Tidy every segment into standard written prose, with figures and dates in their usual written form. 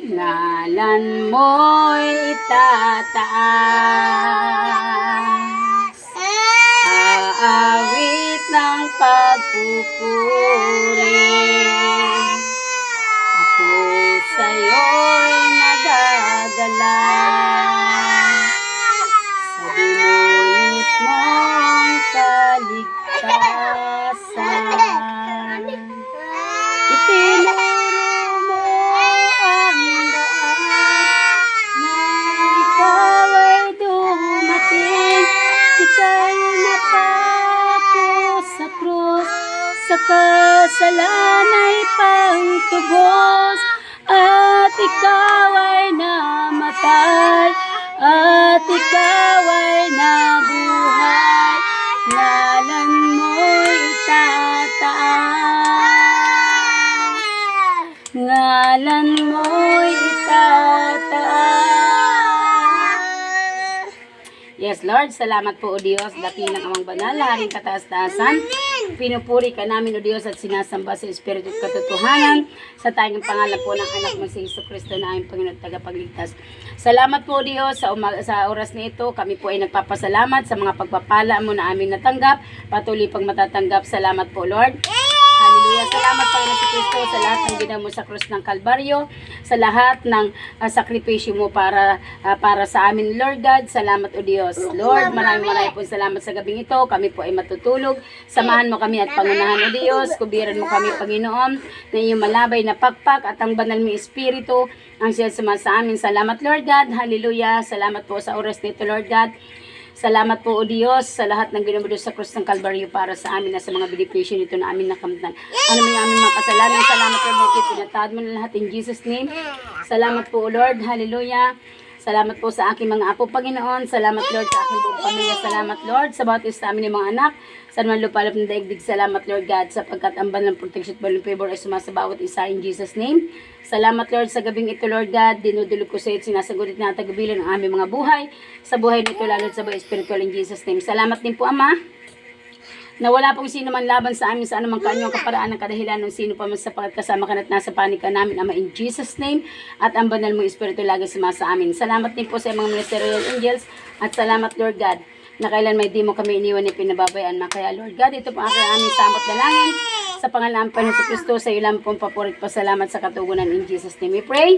ngalan mo'y itataas. Aawit ng pagpupuri, ako sa'yo'y nagagalang. Sa binunot mong kaligtasan, itinuro mo ang daan na ikaw ay dumating. Ikaw napako sa krus, sa kasalanay pangtubos, at ikaw ay namatay, at ikaw ay nabuhay. Ngalan mo'y itataas, ngalan mo'y itataas. Yes, Lord, salamat po, O Diyos, dakilang amang banal, haring kataas-taasan. Pinupuri ka namin, O Diyos, at sinasamba sa Espiritu at katotohanan sa tayong pangalan po ng anak mo si Jesucristo na aming Panginoon at tagapagligtas. Salamat po, Diyos, sa oras na ito. Kami po ay nagpapasalamat sa mga pagpapala mo na aming natanggap. Patuloy pang matatanggap. Salamat po, Lord. Hallelujah. Salamat, Panginoon sa Kristo, sa lahat ng ginawa mo sa krus ng Kalbaryo, sa lahat ng sakripisyo mo para sa amin, Lord God. Salamat, O Diyos. Lord, maraming po salamat sa gabing ito. Kami po ay matutulog. Samahan mo kami at pangunahan, O Diyos. Kubiran mo kami, Panginoon, na iyong malabay na pakpak at ang banal mo Espiritu ang siya sa amin. Salamat, Lord God. Hallelujah. Salamat po sa oras nito, Lord God. Salamat po, O Diyos, sa lahat ng ginawa sa krus ng Kalbaryo para sa amin na sa mga benepisyo nito na amin nakamtan. Ano man yung aming mga kasalanan. Salamat po, Lord, pinatawad mo na lahat in Jesus' name. Salamat po, Lord. Hallelujah. Salamat po sa aking mga apo, Panginoon. Salamat, Lord, sa aking buong pamilya. Salamat, Lord, sa bawat isa amin ng mga anak. Sa naman lupalop ng daigdig. Salamat, Lord God, sapagkat ang banal ng protection at balong favor ay sumasa bawat isa in Jesus' name. Salamat, Lord, sa gabing ito, Lord God. Dinudulog ko sa iyo at sinasagulit na tagabilan ang aming mga buhay. Sa buhay nito, lalo sa buhay spiritual in Jesus' name. Salamat din po, Ama, na wala pong sino man laban sa amin sa anumang kanyang kaparaan ng kadahilan ng sino pa man sapagat kasama ka at nasa panika namin, Ama, in Jesus' name. At ang banal mong Espiritu lagi sumasa amin. Salamat din po sa mga ministerial angels at salamat, Lord God, na kailan may di mo kami iniwan ni pinababayaan. Kaya, Lord God, ito po ang aming samot na langin. Sa pangalan ng Panginoon sa Kristo, sa iyo lang pong papurit pasalamat sa katugunan in Jesus' name we pray.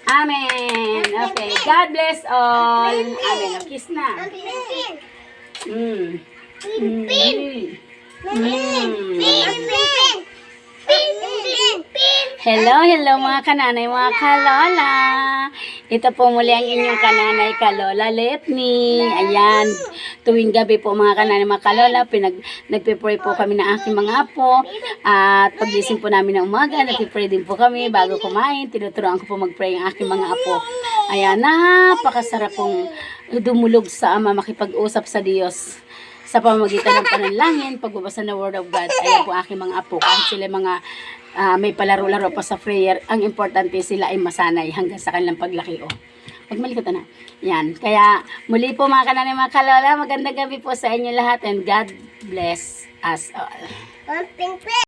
Amen. Okay. God bless all. Amen. O, kiss na. Hello mga kananay, mga kalola. Ito po muli ang inyong kananay, Kalola Letni. Ayan, tuwing gabi po mga kananay, mga kalola, nagpipray po kami ng aking mga apo. At pagising po namin ng umaga, nagpipray din po kami bago kumain. Tinuturoan ko po magpray ang aking mga apo. Ayan, napakasarap pong dumulog sa Ama, makipag-usap sa Diyos sa pamamagitan ng panalangin, pagbabasa ng Word of God. Ayan po aking mga apo. Kahit sila mga may palaro-laro pa sa prayer, ang importante sila ay masanay hanggang sa kanilang paglaki. Pagmalikot na. Yan. Kaya muli po mga kananay, mga kalola, magandang gabi po sa inyo lahat and God bless us all.